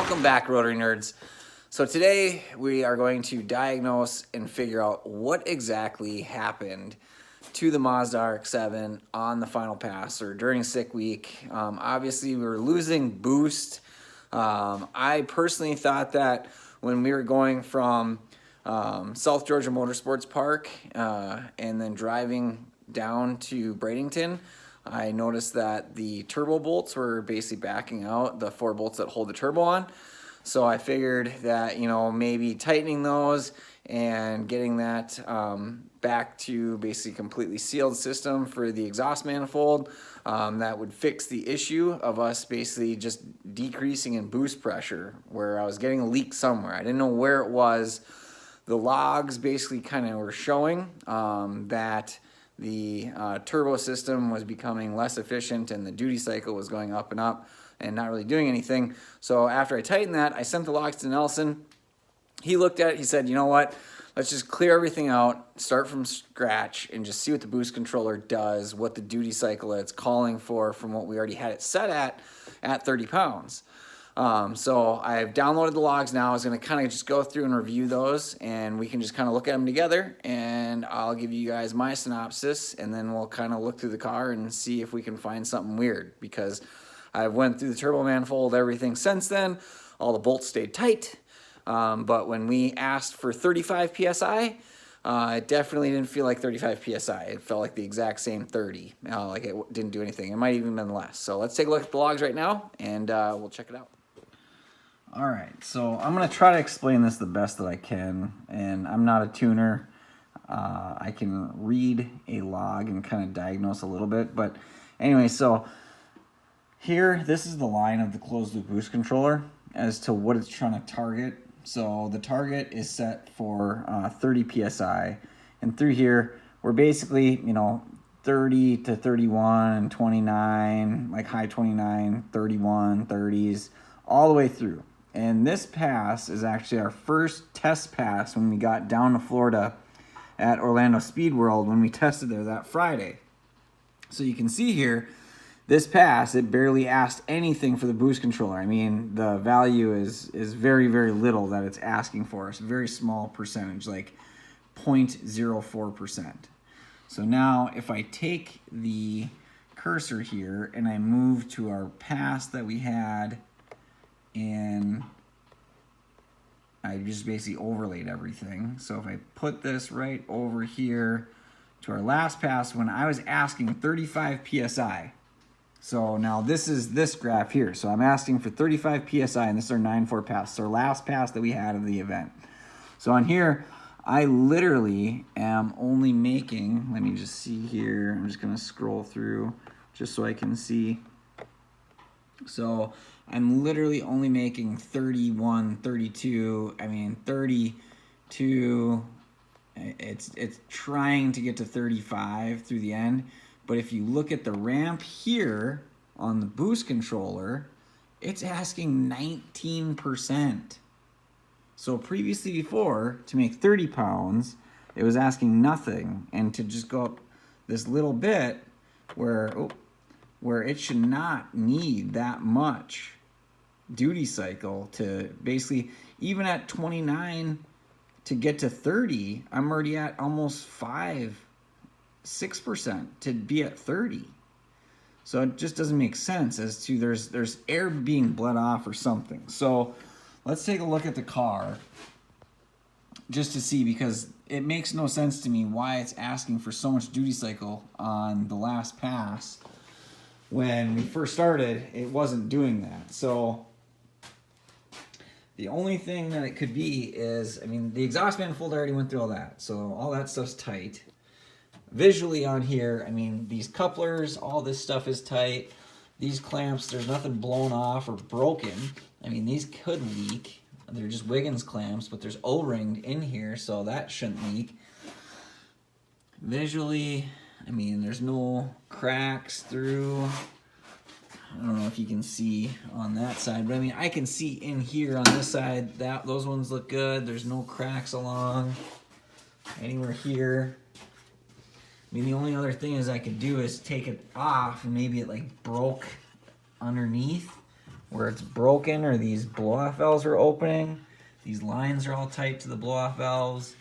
Welcome back, Rotary Nerds. So today we are going to diagnose and figure out what exactly happened to the Mazda RX-7 on the final pass or during Sickweek. Obviously, we were losing boost. I personally thought that when we were going from South Georgia Motorsports Park and then driving down to Bradenton, I noticed that the turbo bolts were basically backing out, the 4 bolts that hold the turbo on. So I figured that, maybe tightening those and getting that back to basically completely sealed system for the exhaust manifold, that would fix the issue of us basically just decreasing in boost pressure where I was getting a leak somewhere. I didn't know where it was. The logs basically kind of were showing that the turbo system was becoming less efficient and the duty cycle was going up and up and not really doing anything. So after I tightened that, I sent the logs to Nelson. He looked at it, he said, you know what, let's just clear everything out, start from scratch, and just see what the boost controller does, what the duty cycle it's calling for from what we already had it set at 30 pounds. So I've downloaded the logs now. I was going to kind of just go through and review those, and we can just kind of look at them together, and I'll give you guys my synopsis, and then we'll kind of look through the car and see if we can find something weird, because I've went through the turbo manifold, everything since then. All the bolts stayed tight, but when we asked for 35 PSI, it definitely didn't feel like 35 PSI. It felt like the exact same 30, like it didn't do anything. It might even been less. So let's take a look at the logs right now, and we'll check it out. All right, so I'm going to try to explain this the best that I can, and I'm not a tuner. I can read a log and kind of diagnose a little bit, but anyway, so here, this is the line of the closed-loop boost controller as to what it's trying to target. So the target is set for 30 PSI, and through here, we're basically, 30 to 31, 29, like high 29, 31, 30s, all the way through. And this pass is actually our first test pass when we got down to Florida at Orlando Speed World when we tested there that Friday. So you can see here, this pass, it barely asked anything for the boost controller. I mean, the value is very, very little that it's asking for. It's a very small percentage, like 0.04%. So now if I take the cursor here and I move to our pass that we had, and I just basically overlaid everything. So if I put this right over here to our last pass when I was asking 35 PSI. So now this is this graph here. So I'm asking for 35 PSI, and this is our 9.4 pass. It's our last pass that we had of the event. So on here, I literally am only making, let me just see here. I'm just gonna scroll through just so I can see. So I'm literally only making 31, 32, 32. It's trying to get to 35 through the end. But if you look at the ramp here on the boost controller, it's asking 19%. So previously before, to make 30 pounds, it was asking nothing. And to just go up this little bit where it should not need that much duty cycle to basically, even at 29 to get to 30, I'm already at almost 6% to be at 30. So it just doesn't make sense as to there's air being bled off or something. So let's take a look at the car just to see, because it makes no sense to me why it's asking for so much duty cycle on the last pass. When we first started, it wasn't doing that. So the only thing that it could be is, the exhaust manifold, I already went through all that. So all that stuff's tight. Visually on here, these couplers, all this stuff is tight. These clamps, there's nothing blown off or broken. These could leak. They're just Wiggins clamps, but there's O-ringed in here, so that shouldn't leak. Visually, there's no cracks through. I don't know if you can see on that side, but I can see in here on this side, those ones look good. There's no cracks along anywhere here. The only other thing is I could do is take it off, and maybe it broke underneath where it's broken or these blow-off valves are opening. These lines are all tight to the blow-off valves.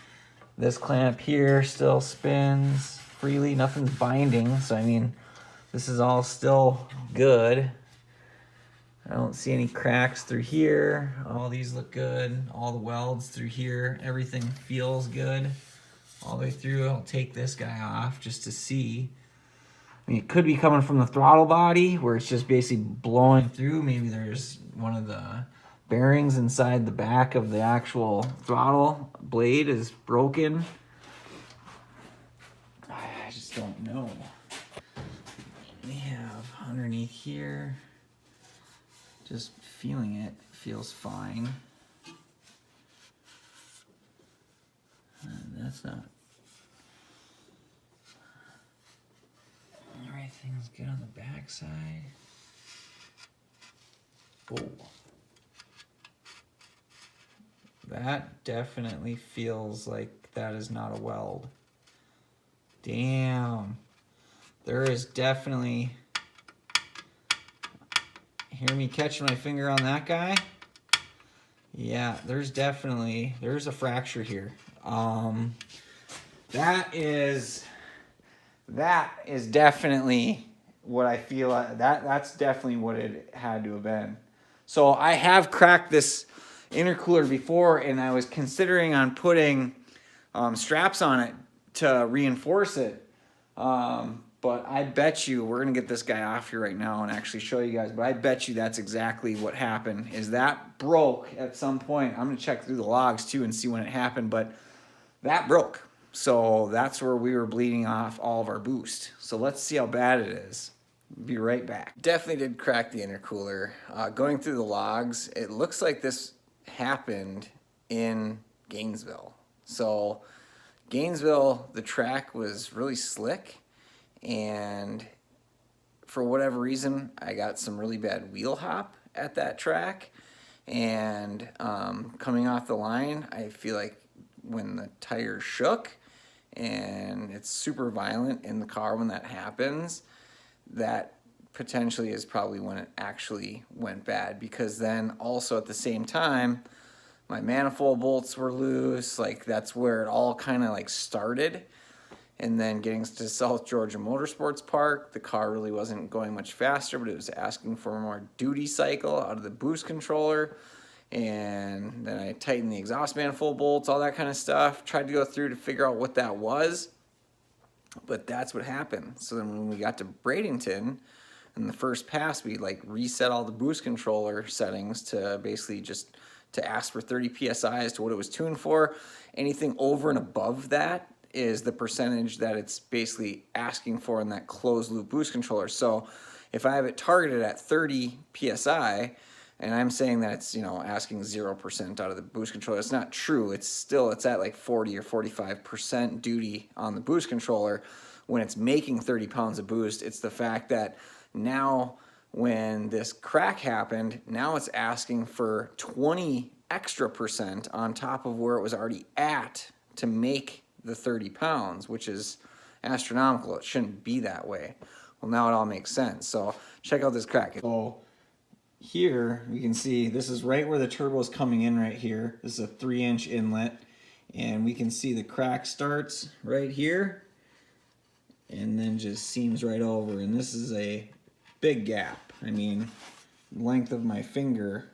This clamp here still spins freely. Nothing's binding, so I mean, this is all still good. I don't see any cracks through here. All these look good. All the welds through here. Everything feels good all the way through. I'll take this guy off just to see. I mean, it could be coming from the throttle body where it's just basically blowing through. Maybe there's one of the bearings inside the back of the actual throttle blade is broken. I just don't know. We have underneath here, just feeling it, feels fine. And that's not. Everything's good on the back side. Oh. That definitely feels like that is not a weld. Damn. There is definitely, hear me catching my finger on that guy? Yeah, there's a fracture here. That is definitely what I feel, that's definitely what it had to have been. So I have cracked this intercooler before, and I was considering on putting straps on it to reinforce it. But I bet you, we're gonna get this guy off here right now and actually show you guys, but I bet you that's exactly what happened, is that broke at some point. I'm gonna check through the logs too and see when it happened, but that broke. So that's where we were bleeding off all of our boost. So let's see how bad it is. Be right back. Definitely did crack the intercooler. Going through the logs, it looks like this happened in Gainesville. So Gainesville, the track was really slick, and for whatever reason, I got some really bad wheel hop at that track, and coming off the line, I feel like when the tire shook, and it's super violent in the car when that happens, that potentially is probably when it actually went bad, because then also at the same time, my manifold bolts were loose. Like, that's where it all kind of like started. And then getting to South Georgia Motorsports Park, the car really wasn't going much faster, but it was asking for more duty cycle out of the boost controller. And then I tightened the exhaust manifold bolts, all that kind of stuff. Tried to go through to figure out what that was, but that's what happened. So then when we got to Bradenton, in the first pass, we like reset all the boost controller settings to basically just to ask for 30 PSI as to what it was tuned for. Anything over and above that is the percentage that it's basically asking for in that closed loop boost controller. So if I have it targeted at 30 PSI, and I'm saying that it's, you know, asking 0% out of the boost controller, it's not true. It's at like 40 or 45% duty on the boost controller when it's making 30 pounds of boost. It's the fact that now when this crack happened, now it's asking for 20 extra percent on top of where it was already at to make the 30 pounds, which is astronomical. It shouldn't be that way. Well, now it all makes sense. So check out this crack. So here you can see this is right where the turbo is coming in right here. This is a 3-inch inlet, and we can see the crack starts right here and then just seams right over. And this is a big gap. I mean, length of my finger,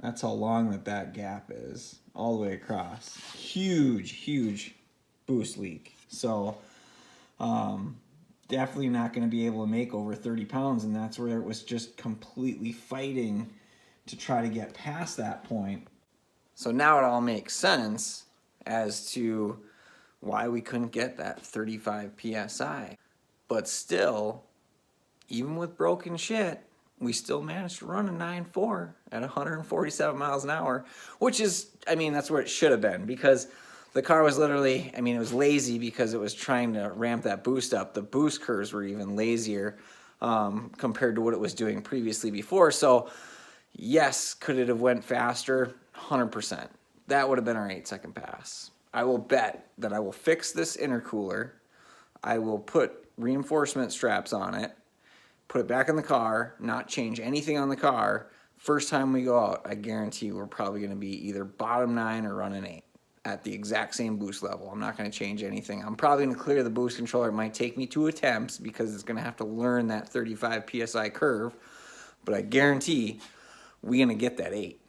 that's how long that gap is, all the way across. Huge boost leak. So definitely not going to be able to make over 30 pounds, and that's where it was just completely fighting to try to get past that point. So now it all makes sense as to why we couldn't get that 35 PSI. But still, even with broken shit, we still managed to run a 9.4 at 147 miles an hour, which is, I mean, that's where it should have been, because the car was literally, I mean, it was lazy because it was trying to ramp that boost up. The boost curves were even lazier compared to what it was doing previously before. So yes, could it have went faster? 100%. That would have been our 8-second pass. I will bet that I will fix this intercooler. I will put reinforcement straps on it, put it back in the car, not change anything on the car, First time we go out, I guarantee we're probably going to be either bottom 9 or running 8 at the exact same boost level. I'm not going to change anything. I'm probably going to clear the boost controller. It might take me 2 attempts because it's going to have to learn that 35 PSI curve, but I guarantee we're going to get that 8.